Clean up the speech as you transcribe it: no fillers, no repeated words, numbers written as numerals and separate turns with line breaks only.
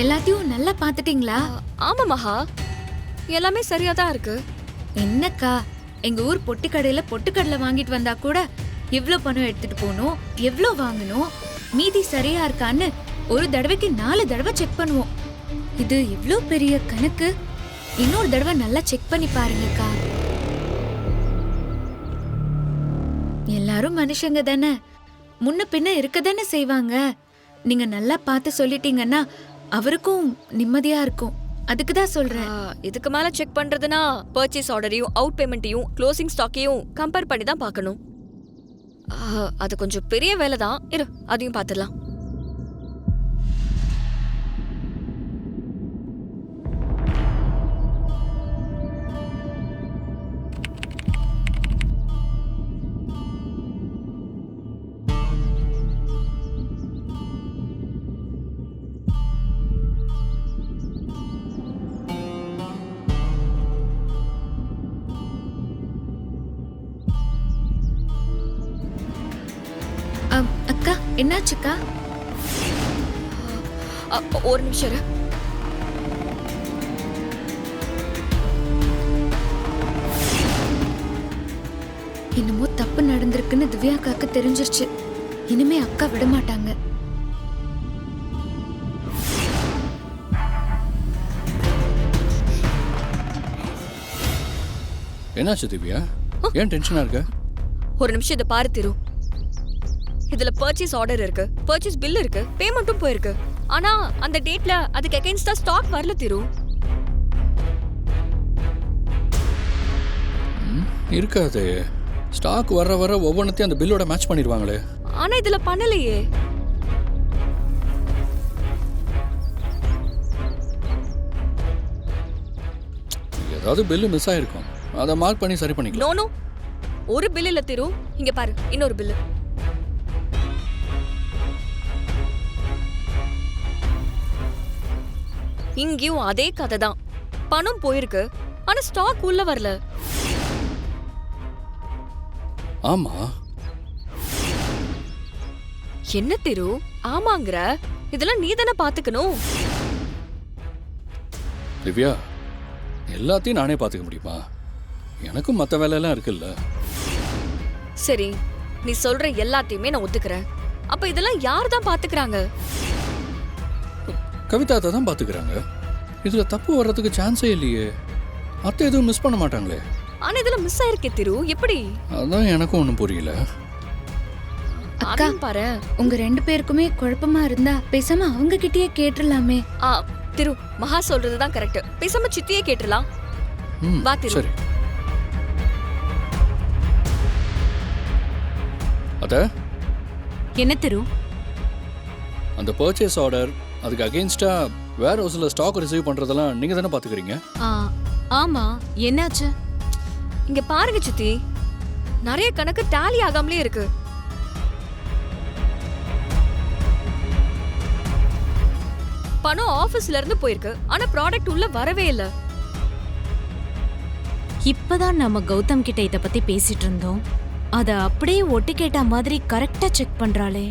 எல்லாத்தையும் நல்லா பாத்துட்டீங்களா?
ஆமா மகா, எல்லாமே சரியா தான் இருக்கு.
என்னக்கா, எங்க ஊர் பொட்டி கடையில பொட்டுக்கடலை வாங்கிட்டு வந்தா கூட எவ்ளோ பணம் எடுத்துட்டு போகணும், எவ்ளோ வாங்கணும், மீதி சரியா இருக்கான்னு ஒரு தடவைக்கு 4 தடவை செக் பண்ணுவோம். இது இவ்ளோ பெரிய கணக்கு. இன்னொரு தடவை நல்லா செக் பண்ணி பாருங்கக்கா. எல்லாரும் மனுஷங்க தானே, முன்ன பின்ன இருக்க தானே செய்வாங்க. நீங்க நல்லா பார்த்து சொல்லிட்டீங்கன்னா அவருக்கும் நிம்மதியா இருக்கும். அதுக்கு தான் சொல்றேன்.
இதுக்கு மேல செக் பண்றதுனா பர்ச்சேஸ் ஆர்டரையும் அவுட் பேமெண்ட்டையும் க்ளோசிங் ஸ்டாக்கையும் கம்பேர் பண்ணி தான் பார்க்கணும். அது கொஞ்சம் பெரிய வேலை தான். இரு, அதையும் பார்த்துடலாம்.
அக்கா, என்னாச்சுக்கா?
ஒரு நிமிஷம் இரு.
என்னமோ தப்பு நடந்திருக்குன்னு திவ்யாக்காக்கு தெரிஞ்சிருச்சு. இனிமே அக்கா விட மாட்டாங்க.
என்னாச்சு திவ்யா? ஏன் டென்ஷனா இருக்க?
ஒரு நிமிஷம் இதை பாரு திரு. இதுல பர்ச்சேஸ் ஆர்டர் இருக்கு, பர்ச்சேஸ் பில் இருக்கு, பேமெண்ட்டும் போயிருக்கு. ஆனா அந்த டேட்ல அதுக்கு அகைன்ஸ்டா ஸ்டாக் வரல திரு.
இருக்காது. ஸ்டாக் வர ஒவ்வொன்றத்தையும் அந்த பில்லோட மேட்ச் பண்ணிடுவாங்களே.
ஆனா இதுல பண்ணலையே.
ஏதாவது பில்லு மிஸ் ஆயிருக்கும். அதை மார்க் பண்ணி சரி பண்ணிக்கலாம்.
நோ நோ, ஒரு பில் இல்ல திரு. இங்க பாரு, இன்னொரு பில். இங்கேயும் அதே கதை தான். பணம் போயிருக்கு, ஆனா ஸ்டாக் உள்ள வரல.
ஆமா.
என்ன திரு ஆமாங்கற? இதெல்லாம் நீ தானே பாத்துக்கணும்.
திவ்யா, எல்லாத்தையும் நானே பாத்துக்க முடியுமா? எனக்கும் மத்த வேலையெல்லாம் இருக்குல்ல.
சரி, நீ சொல்ற எல்லாத்தையுமே நான் ஒத்துக்கிறேன். அப்ப இதெல்லாம் யார் தான் பாத்துக்கறாங்க?
கவிதா தான் பாத்துக்கிறாங்க. இதுல தப்பு வர்றதுக்கு சான்ஸே இல்லையே. அத்தை எதுவும் மிஸ் பண்ண மாட்டாங்களே.
ஆனா இதுல மிஸ் ஆயிருக்கே திரு, எப்படி?
அதான் எனக்கும் ஒன்றும் புரியல.
அக்கா பாரு, உங்க 2 பேருக்குமே குழப்பமா இருந்தா பேசாம அவங்க கிட்டயே கேட்டுறலாமே.
திரு, மகா சொல்றதுதான் கரெக்ட். பேசாம சித்தியே கேட்டுறலாம். வா திரு.
சரி. அத
என்ன திரு?
அந்த பர்ச்சேஸ் ஆர்டர், அதுக்கு அகைன்ஸ்டா வேர் ஹவுஸ்ல ஸ்டாக் ரிசீவ் பண்றதெல்லாம் நீங்க தானே பாத்துக்கிறீங்க?
ஆமா, என்னாச்சு?
இங்க பாருங்க சித்தி, நிறைய கணக்கு டாலி ஆகாமலே இருக்கு. பணம் ஆபீஸ்ல இருந்து போயிருக்கு, ஆனா ப்ராடக்ட் உள்ள வரவே இல்ல.
இப்பதான் நம்ம கௌதம் கிட்ட இத பத்தி பேசிட்டு இருந்தோம். அத அப்படியே ஒட்டு கேட்ட மாதிரி கரெக்டா செக் பண்றாளே.